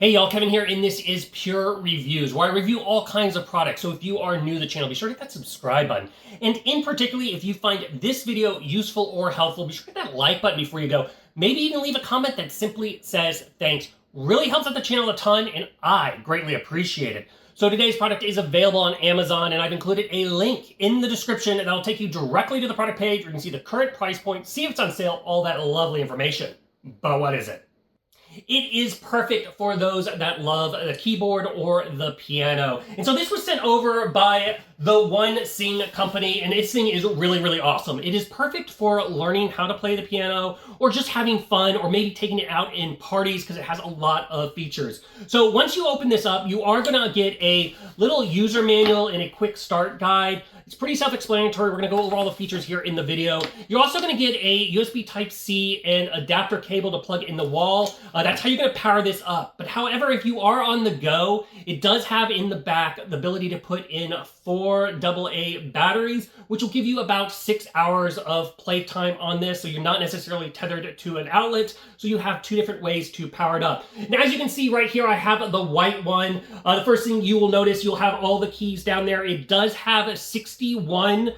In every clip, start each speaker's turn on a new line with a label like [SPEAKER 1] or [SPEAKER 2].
[SPEAKER 1] Hey y'all, Kevin here, and this is Pure Reviews, where I review all kinds of products. So if you are new to the channel, be sure to hit that subscribe button. And in particularly, if you find this video useful or helpful, be sure to hit that like button before you go. Maybe even leave a comment that simply says thanks. Really helps out the channel a ton, and I greatly appreciate it. So today's product is available on Amazon, and I've included a link in the description that'll take you directly to the product page where you can see the current price point, see if it's on sale, all that lovely information. But what is it? It is perfect for those that love the keyboard or the piano. And so this was sent over by the One Sing company, and this thing is really, really awesome. It is perfect for learning how to play the piano or just having fun or maybe taking it out in parties because it has a lot of features. So once you open this up, you are going to get a little user manual and a quick start guide. It's pretty self-explanatory. We're going to go over all the features here in the video. You're also going to get a USB Type-C and adapter cable to plug in the wall. That's how you're going to power this up. But however, if you are on the go, it does have in the back the ability to put in 4 AA batteries, which will give you about 6 hours of playtime on this. So you're not necessarily tethered to an outlet. So you have 2 different ways to power it up. Now, as you can see right here, I have the white one. The first thing you will notice, you'll have all the keys down there. It does have 61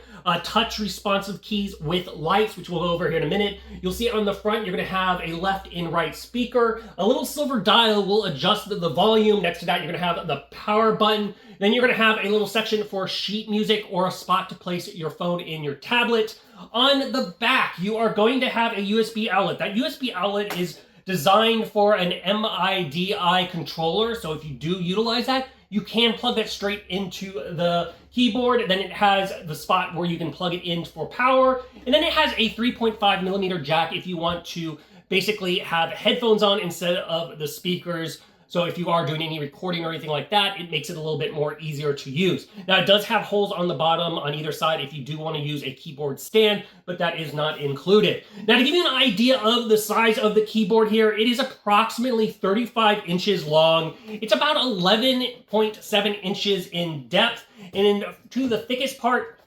[SPEAKER 1] touch responsive keys with lights, which we'll go over here in a minute. You'll see on the front, you're going to have a left and right speaker. A little silver dial will adjust the volume. Next to that, you're going to have the power button. Then you're going to have a little section for sheet music or a spot to place your phone in your tablet. On the back, you are going to have a USB outlet. That USB outlet is designed for an MIDI controller. So if you do utilize that, you can plug that straight into the keyboard. Then it has the spot where you can plug it in for power. And then it has a 3.5 millimeter jack if you want to basically have headphones on instead of the speakers. So if you are doing any recording or anything like that, it makes it a little bit more easier to use. Now, it does have holes on the bottom on either side if you do want to use a keyboard stand, but that is not included. Now, to give you an idea of the size of the keyboard here, it is approximately 35 inches long. It's about 11.7 inches in depth, and to the thickest part,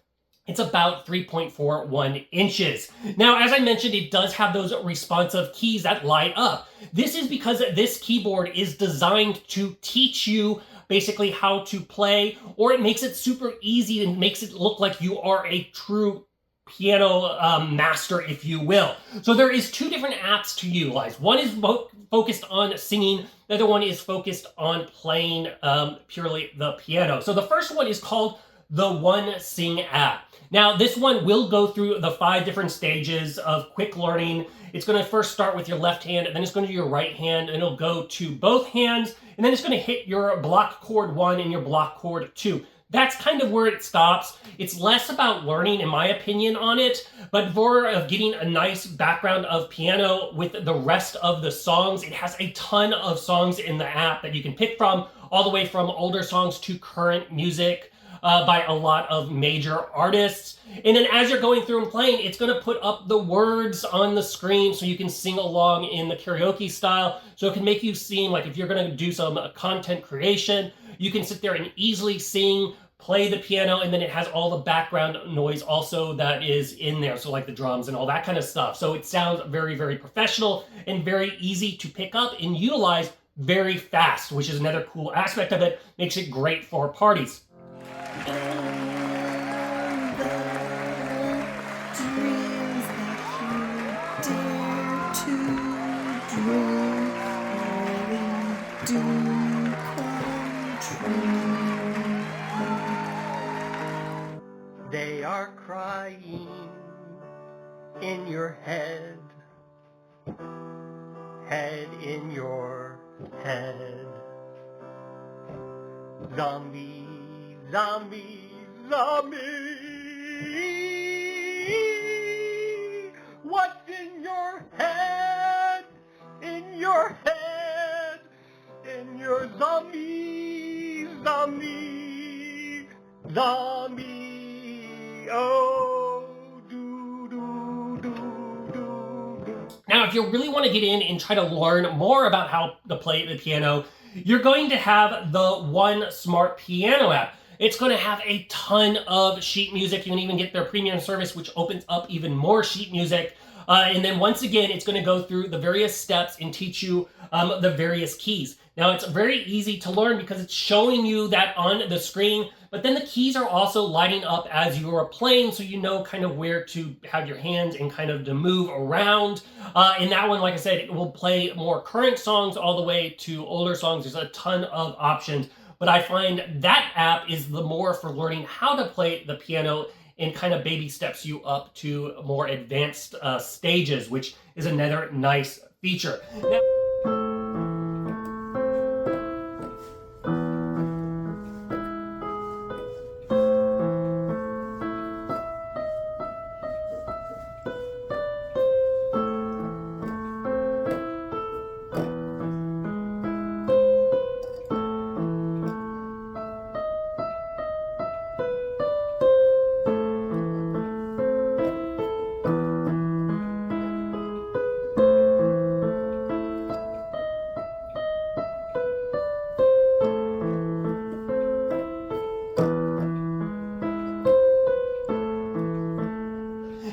[SPEAKER 1] it's about 3.41 inches. Now, as I mentioned, it does have those responsive keys that light up. This is because this keyboard is designed to teach you basically how to play, or it makes it super easy and makes it look like you are a true piano master, if you will. So there is 2 different apps to utilize. One is focused on singing. The other one is focused on playing purely the piano. So the first one is called the One Sing app. Now, this one will go through the 5 different stages of quick learning. It's going to first start with your left hand, and then it's going to do your right hand, and it'll go to both hands, and then it's going to hit your block chord 1 and your block chord 2. That's kind of where it stops. It's less about learning, in my opinion, on it, but more of getting a nice background of piano with the rest of the songs. It has a ton of songs in the app that you can pick from, all the way from older songs to current music. By a lot of major artists. And then as you're going through and playing, it's going to put up the words on the screen so you can sing along in the karaoke style. So it can make you seem like if you're going to do some content creation, you can sit there and easily sing, play the piano, and then it has all the background noise also that is in there. So like the drums and all that kind of stuff. So it sounds very, very professional and very easy to pick up and utilize very fast, which is another cool aspect of it. Makes it great for parties.
[SPEAKER 2] They are crying in your head, head in your head. Zombie, zombie, zombie. What's in your head? In your head, in your zombie, zombie, zombie. Oh, do, do, do, do, do.
[SPEAKER 1] Now, if you really want to get in and try to learn more about how to play the piano, you're going to have the One Smart Piano app. It's going to have a ton of sheet music. You can even get their premium service, which opens up even more sheet music. And then once again, it's going to go through the various steps and teach you the various keys. Now it's very easy to learn because it's showing you that on the screen, but then the keys are also lighting up as you are playing, so you know kind of where to have your hands and kind of to move around. In that one, like I said, it will play more current songs all the way to older songs. There's a ton of options, but I find that app is the more for learning how to play the piano and kind of baby steps you up to more advanced stages, which is another nice feature.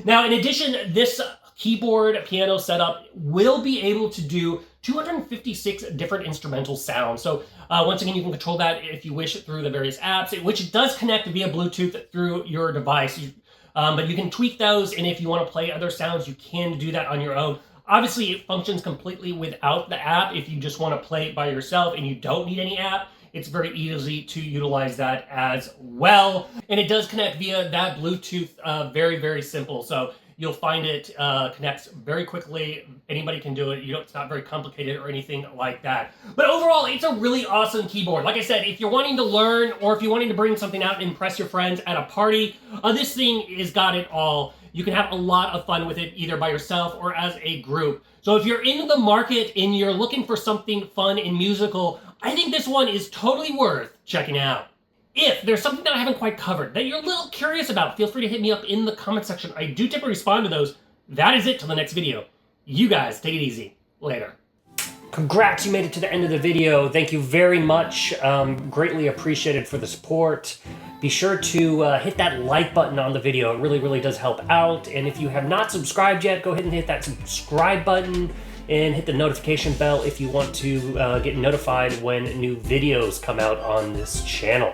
[SPEAKER 1] Now, Now, in addition, this keyboard piano setup will be able to do 256 different instrumental sounds. So once again, you can control that if you wish through the various apps, which it does connect via Bluetooth through your device. But you can tweak those, and if you want to play other sounds, you can do that on your own. Obviously, it functions completely without the app. If you just want to play it by yourself and you don't need any app, it's very easy to utilize that as well. And it does connect via that Bluetooth, very, very simple. So you'll find it connects very quickly. Anybody can do it. It's not very complicated or anything like that. But overall, it's a really awesome keyboard. Like I said, if you're wanting to learn or if you're wanting to bring something out and impress your friends at a party, this thing has got it all. You can have a lot of fun with it either by yourself or as a group. So if you're in the market and you're looking for something fun and musical, I think this one is totally worth checking out. If there's something that I haven't quite covered that you're a little curious about, feel free to hit me up in the comment section. I do typically respond to those. That is it till the next video. You guys take it easy. Later. Congrats, you made it to the end of the video. Thank you very much. Greatly appreciated for the support. Be sure to hit that like button on the video. It really, really does help out. And if you have not subscribed yet, go ahead and hit that subscribe button and hit the notification bell if you want to get notified when new videos come out on this channel.